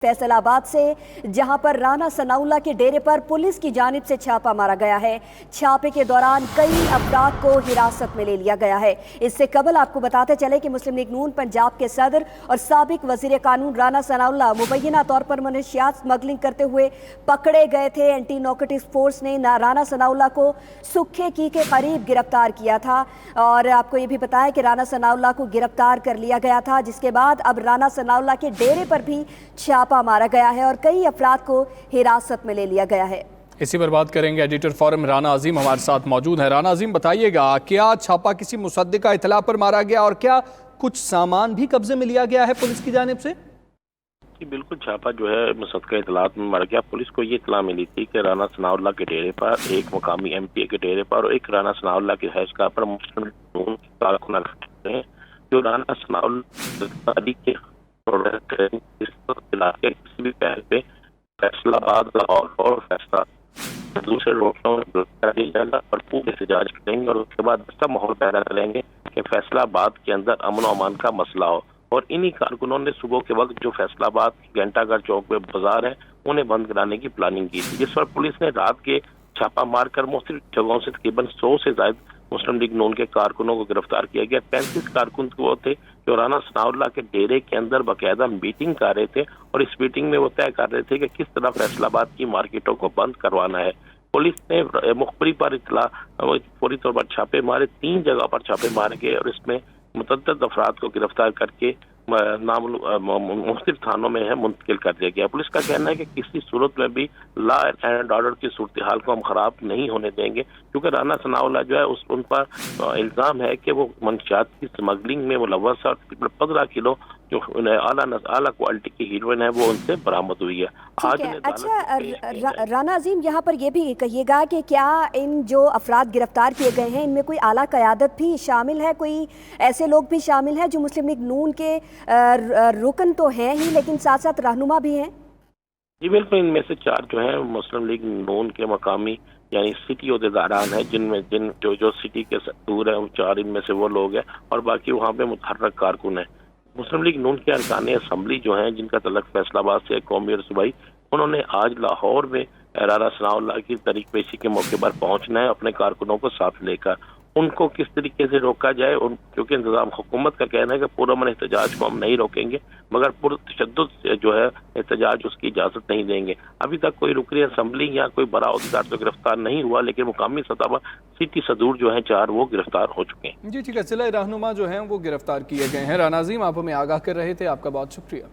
फैसलाबाद से, जहां पर राना सनाउल्लाह के डेरे पर पुलिस की जानिब से छापा मारा गया है। छापे के दौरान कई अफराद को हिरासत में ले लिया गया है। इससे कबल आपको बताते चले कि मुस्लिम लीग नून पंजाब के सदर और साबिक वजीर कानून राना सनाउल्लाह मुबैना तौर पर मनशियात स्मगलिंग करते हुए पकड़े गए थे। एंटी नारकोटिक्स फोर्स ने राना सनाउल्लाह को सुखे की के करीब गिरफ्तार किया था और आपको ये भी बताया कि राना सनाउल्लाह को गिरफ्तार कर लिया गया था, जिसके बाद अब राना सनाउल्लाह के डेरे पर भी छापा मारा गया है और कई अफराद को हिरासत में ले लिया गया है। इसी पर बात करेंगे। एडिटर फोरम राना अजीम हमारे साथ मौजूद है। राना अजीम, बताइएगा, क्या छापा किसी मुसद्दिका इतला पर मारा गया और क्या कुछ सामान भी कब्जे में लिया गया है पुलिस की जानिब से? जी बिल्कुल, छापा जो है मुसद्दिका इतलात में मारा गया। पुलिस को ये इतला मिली थी कि राना सनाउल्लाह के डेरे पर, एक मुकामी एमपीए के डेरे पर और एक राना सनाउल्लाह की हैशका पर मुस्लिम लीग कारकुन हैं जो राना सनाउल्लाह के इलाके किसी भी पहल पे फैसलाबाद, लाहौर और फैसला दूसरे रोकों कर दिया जाएगा और पूरे एहतजाज करेंगे और उसके बाद ऐसा माहौल पैदा करेंगे कि फैसलाबाद के अंदर अमन और अमान का मसला हो। और इन्हीं कारकुनों ने सुबह के वक्त जो फैसलाबाद घंटाघर चौक में बाजार है उन्हें बंद कराने की प्लानिंग की थी, जिस पर पुलिस ने रात के छापा मारकर मुख्तलिफ जगहों से तकरीबन 100 से ज्यादा मुस्लिम लीग नून के कारकुनों को गिरफ्तार किया गया। 35 कारकुन वो थे जो राना सनाउल्लाह के डेरे के अंदर बाकायदा मीटिंग कर रहे थे और इस मीटिंग में वो तय कर रहे थे कि किस तरह फैसलाबाद की मार्केटों को बंद करवाना है। पुलिस ने मुखबरी पर इतला पूरी तौर पर छापे मारे, 3 जगह पर छापे मारे गए और इसमें मुतअद्दिद अफराद को गिरफ्तार करके मुख्तलिफ थानों में है मुंतकिल कर दिया गया। पुलिस का कहना है कि किसी सूरत में भी लॉ एंड ऑर्डर की सूरत हाल को हम खराब नहीं होने देंगे, क्योंकि राना सनाउल्लाह जो है उन पर इल्ज़ाम है कि वो मंशियात की स्मगलिंग में मुलव्वस है और 15 किलो जो आला क्वालिटी की हीरोइन है वो उनसे बरामद हुई है। आज अच्छा राना अजीम, यहाँ पर ये भी कहिएगा कि क्या इन जो अफराद गिरफ्तार किए गए हैं इनमें कोई आला क़यादत भी शामिल है, कोई ऐसे लोग भी शामिल हैं जो मुस्लिम लीग नून के रुकन तो हैं ही लेकिन साथ साथ रहनुमा भी हैं? जी बिल्कुल, इनमें से 4 जो हैं मुस्लिम लीग नून के मकामी यानी सिटी ओहदेदारान है, जिन जो सिटी के दूर है 4 इनमें से वो लोग हैं और बाकी वहाँ पे मुतहर्रक कारकुन है। मुस्लिम लीग नून के अरकान असम्बली जो हैं जिनका तल्लुक फैसलाबाद से कौमी और सूबाई, उन्होंने आज लाहौर में राना सनाउल्लाह की तारीख पेशी के मौके पर पहुंचना है अपने कारकुनों को साथ लेकर। उनको किस तरीके से रोका जाए, क्योंकि इंतजाम हुकूमत का कहना है कि पुरअमन एहतजाज को हम नहीं रोकेंगे मगर पुरतशद्दुद जो है एहतजाज उसकी इजाज़त नहीं देंगे। अभी तक कोई रुकनी असम्बली या कोई बड़ा अहदेदार तो गिरफ्तार नहीं हुआ, लेकिन मुकामी सतह पर सिटी सदूर जो हैं 4 वो गिरफ्तार हो चुके हैं। जी ठीक है, सिला रहनुमा जो हैं वो गिरफ्तार किए गए हैं। राना अजीम, आप हमें आगाह कर रहे थे, आपका बहुत शुक्रिया।